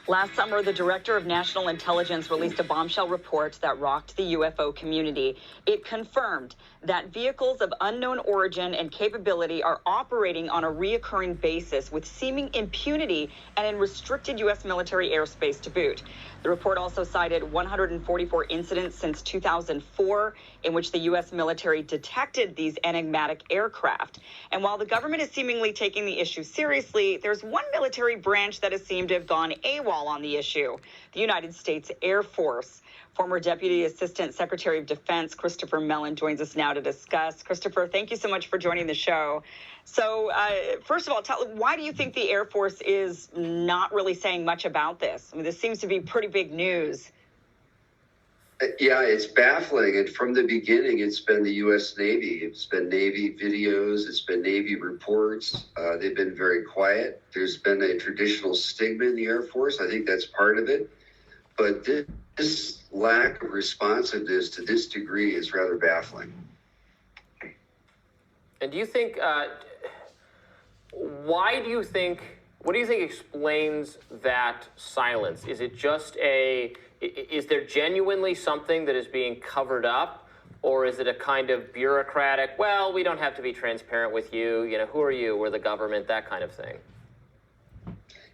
Last summer, the Director of National Intelligence released a bombshell report that rocked the UFO community. It confirmed that vehicles of unknown origin and capability are operating on a reoccurring basis with seeming impunity and in restricted U.S. military airspace to boot. The report also cited 144 incidents since 2004 in which the U.S. military detected these enigmatic aircraft. And while the government is seemingly taking the issue seriously, there's one military branch that has seemed to have gone AWOL on the issue, the United States Air Force. Former Deputy Assistant Secretary of Defense Christopher Mellon joins us now to discuss. Christopher, thank you so much for joining the show. So, first of all, why do you think the Air Force is not really saying much about this? I mean, this seems to be pretty big news. Yeah, it's baffling. And from the beginning, it's been the U.S. Navy. It's been Navy videos. It's been Navy reports. They've been very quiet. There's been a traditional stigma in the Air Force. I think that's part of it. But this lack of responsiveness to this degree is rather baffling. And do you think, what do you think explains that silence? Is it just is there genuinely something that is being covered up? Or is it a kind of bureaucratic, well, we don't have to be transparent with you, who are you, we're the government, that kind of thing?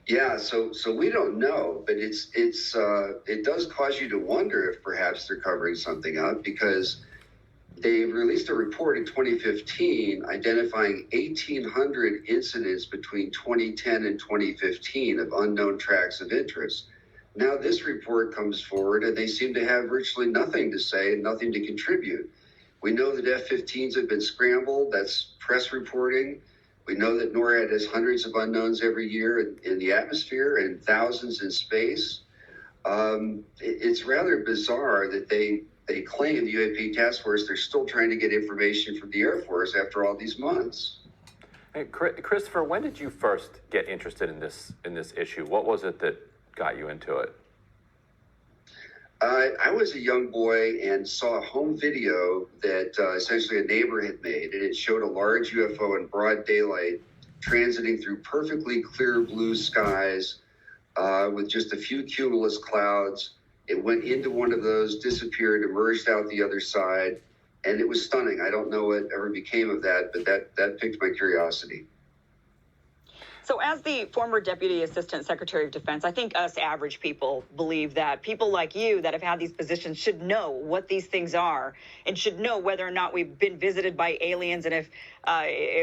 Yeah, so we don't know, but it does cause you to wonder if perhaps they're covering something up, because they released a report in 2015 identifying 1,800 incidents between 2010 and 2015 of unknown tracks of interest. Now this report comes forward and they seem to have virtually nothing to say and nothing to contribute. We know that F-15s have been scrambled. That's press reporting. We know that NORAD has hundreds of unknowns every year in the atmosphere and thousands in space. It's rather bizarre that they claim, the UAP task force, they're still trying to get information from the Air Force after all these months. Hey, Christopher, when did you first get interested in this issue? What was it that got you into it? I was a young boy and saw a home video that essentially a neighbor had made, and it showed a large UFO in broad daylight transiting through perfectly clear blue skies with just a few cumulus clouds. It went into one of those, disappeared, emerged out the other side, and it was stunning. I don't know what ever became of that, but that piqued my curiosity. So as the former Deputy Assistant Secretary of Defense, I think us average people believe that people like you that have had these positions should know what these things are and should know whether or not we've been visited by aliens and if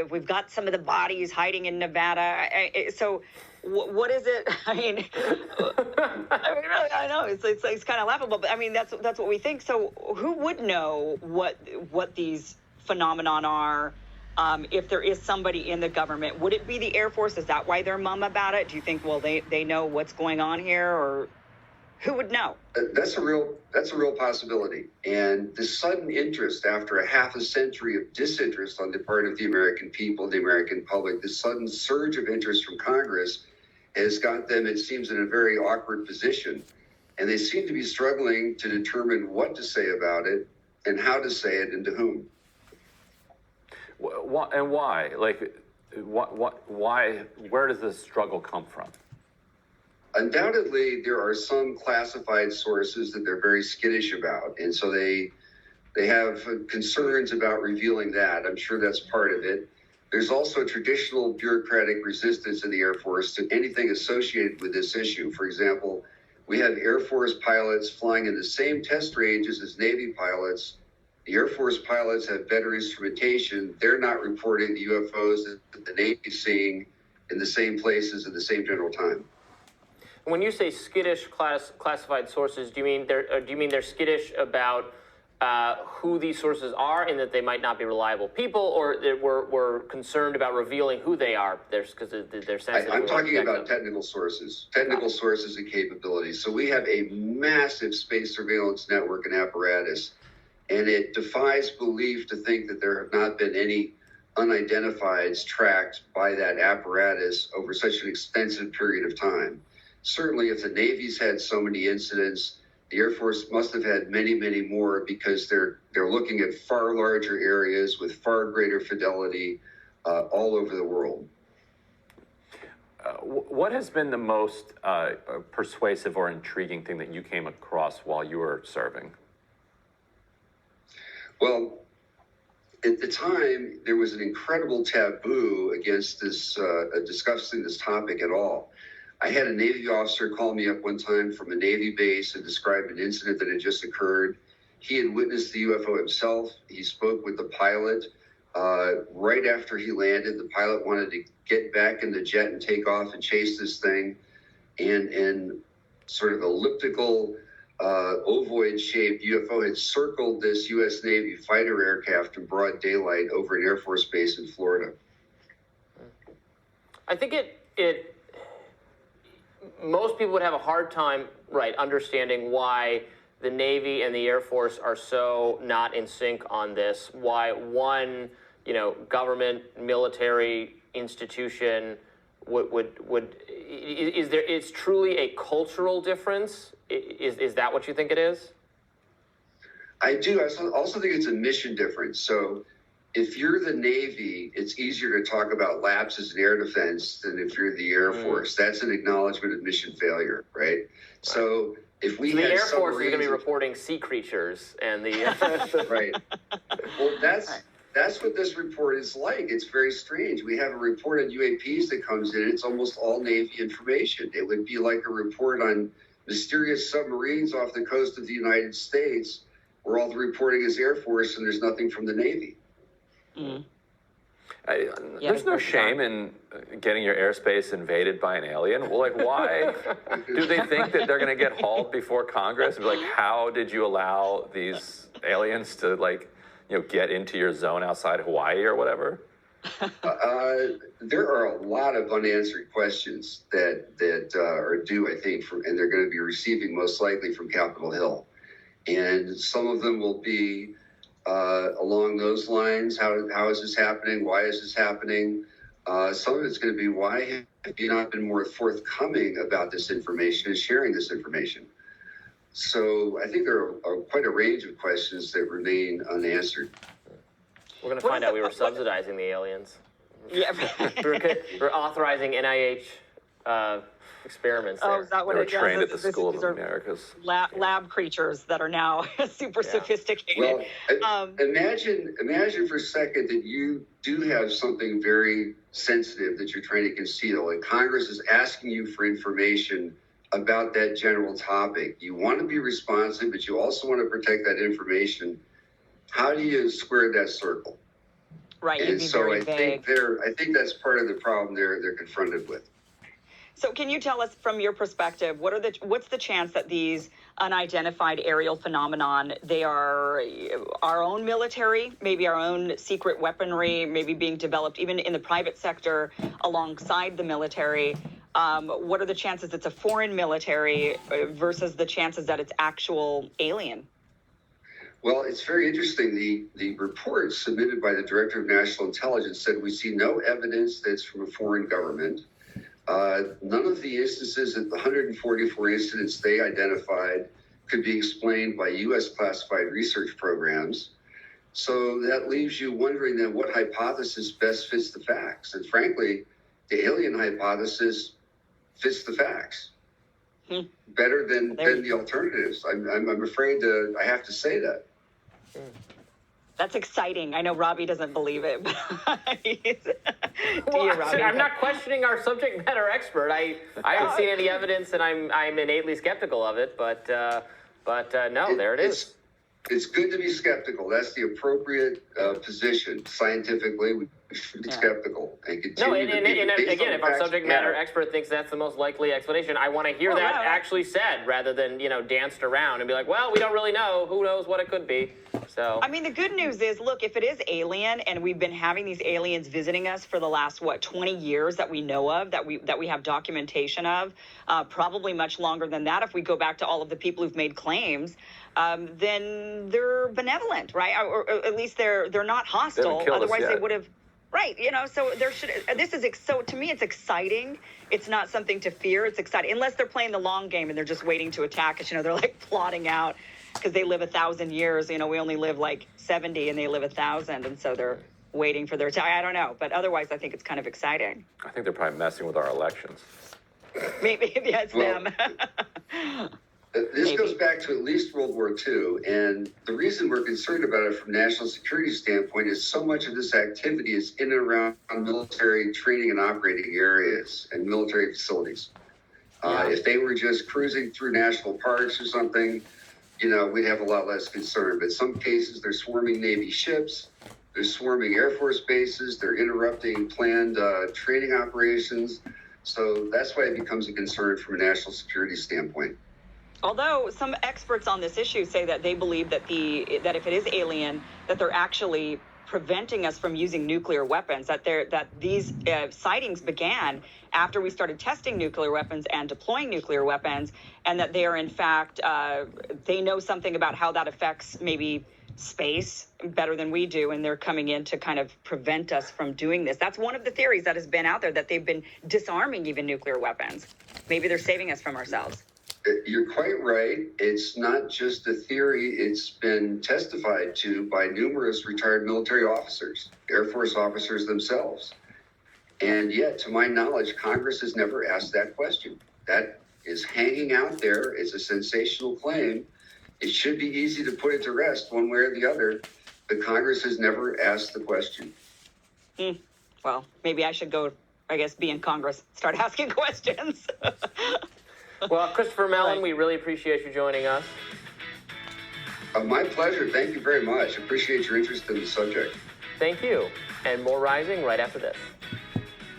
we've got some of the bodies hiding in Nevada. So what is it? I mean, really, I know it's kind of laughable, but I mean, that's what we think. So who would know what these phenomenon are? If there is somebody in the government, would it be the Air Force? Is that why they're mum about it? Do you think, well, they know what's going on here, or who would know? That's a real possibility. And the sudden interest after a half a century of disinterest on the part of the American people, the American public, the sudden surge of interest from Congress has got them, it seems, in a very awkward position. And they seem to be struggling to determine what to say about it and how to say it and to whom. And why? Why? Where does this struggle come from? Undoubtedly, there are some classified sources that they're very skittish about, and so they have concerns about revealing that. I'm sure that's part of it. There's also traditional bureaucratic resistance in the Air Force to anything associated with this issue. For example, we have Air Force pilots flying in the same test ranges as Navy pilots. The Air Force pilots have better instrumentation. They're not reporting the UFOs that the Navy is seeing in the same places at the same general time. When you say skittish classified sources, do you mean they're skittish about who these sources are and that they might not be reliable people, or we're concerned about revealing who they are? Because they're sensitive. I'm talking about technical sources and capabilities. So we have a massive space surveillance network and apparatus. And it defies belief to think that there have not been any unidentifieds tracked by that apparatus over such an extensive period of time. Certainly, if the Navy's had so many incidents, the Air Force must have had many, many more, because they're looking at far larger areas with far greater fidelity all over the world. What has been the most persuasive or intriguing thing that you came across while you were serving? Well, at the time, there was an incredible taboo against this discussing this topic at all. I had a Navy officer call me up one time from a Navy base and describe an incident that had just occurred. He had witnessed the UFO himself. He spoke with the pilot. Right after he landed, the pilot wanted to get back in the jet and take off and chase this thing. And sort of elliptical, ovoid-shaped UFO had circled this U.S. Navy fighter aircraft in broad daylight over an Air Force base in Florida. I think most people would have a hard time, right, understanding why the Navy and the Air Force are so not in sync on this. Why one, government, military institution it's truly a cultural difference? Is that what you think it is? I do. I also think it's a mission difference. So if you're the Navy, it's easier to talk about lapses in air defense than if you're the Air Force. That's an acknowledgement of mission failure, right? So if we the had Air Force is going to be submarines- reporting sea creatures and the Right. Well, that's what this report is like. It's very strange. We have a report on UAPs that comes in. It's almost all Navy information. It would be like a report on mysterious submarines off the coast of the United States, where all the reporting is Air Force and there's nothing from the Navy. Mm. There's no shame in getting your airspace invaded by an alien. Well, like, why do they think that they're going to get hauled before Congress and be like, how did you allow these aliens to, get into your zone outside Hawaii or whatever? There are a lot of unanswered questions that are due, I think, and they're going to be receiving most likely from Capitol Hill. And some of them will be along those lines. How is this happening? Why is this happening? Some of it's going to be, why have you not been more forthcoming about this information and sharing this information? So I think there are quite a range of questions that remain unanswered. We're going to find out we were subsidizing the aliens. Yeah. We're authorizing NIH experiments there. Oh, is that what They were it trained is? at the School of Americas. Lab creatures that are now super sophisticated. Well, imagine for a second that you do have something very sensitive that you're trying to conceal, and Congress is asking you for information about that general topic. You want to be responsive, but you also want to protect that information. How do you square that circle? Right, And you'd be so very I vague. think that's part of the problem they're confronted with. So can you tell us from your perspective, what's the chance that these unidentified aerial phenomenon, they are our own military, maybe our own secret weaponry, maybe being developed even in the private sector alongside the military? What are the chances it's a foreign military versus the chances that it's actual alien? Well, it's very interesting. The report submitted by the Director of National Intelligence said we see no evidence that it's from a foreign government. None of the instances, the 144 incidents they identified, could be explained by U.S. classified research programs. So that leaves you wondering then what hypothesis best fits the facts. And frankly, the alien hypothesis fits the facts better than the alternatives. I'm afraid I have to say that. That's exciting. I know Robbie doesn't believe it. Well, I'm not questioning our subject matter expert. I haven't seen any evidence, and I'm innately skeptical of it. But no, there it is. It's good to be skeptical. That's the appropriate position. Scientifically, we should be skeptical and continue and again, if our subject matter expert thinks that's the most likely explanation, I want to hear that actually said rather than, danced around and be like, well, we don't really know. Who knows what it could be? So I mean, the good news is, look, if it is alien and we've been having these aliens visiting us for the last, 20 years that we know of, that we have documentation of, probably much longer than that if we go back to all of the people who've made claims, then they're benevolent, right? Or at least they're not hostile. Otherwise they would have. Right, so so to me it's exciting. It's not something to fear. It's exciting, unless they're playing the long game and they're just waiting to attack us. They're like plotting out because they live 1,000 years. We only live like 70 and they live 1,000, and so they're waiting for their time. I don't know, but otherwise I think it's kind of exciting. I think they're probably messing with our elections. Maybe it's them. This goes back to at least World War II, and the reason we're concerned about it from a national security standpoint is so much of this activity is in and around military training and operating areas and military facilities. If they were just cruising through national parks or something, we'd have a lot less concern. But in some cases, they're swarming Navy ships, they're swarming Air Force bases, they're interrupting planned training operations. So that's why it becomes a concern from a national security standpoint. Although some experts on this issue say that they believe that that if it is alien, that they're actually preventing us from using nuclear weapons, that these sightings began after we started testing nuclear weapons and deploying nuclear weapons, and that they are in fact, they know something about how that affects maybe space better than we do, and they're coming in to kind of prevent us from doing this. That's one of the theories that has been out there, that they've been disarming even nuclear weapons. Maybe they're saving us from ourselves. You're quite right. It's not just a theory. It's been testified to by numerous retired military officers, Air Force officers themselves. And yet, to my knowledge, Congress has never asked that question. That is hanging out there. It's a sensational claim. It should be easy to put it to rest one way or the other, but Congress has never asked the question. Well, maybe I should go, be in Congress, start asking questions. Well, Christopher Mellon, we really appreciate you joining us. My pleasure. Thank you very much. Appreciate your interest in the subject. Thank you. And more Rising right after this.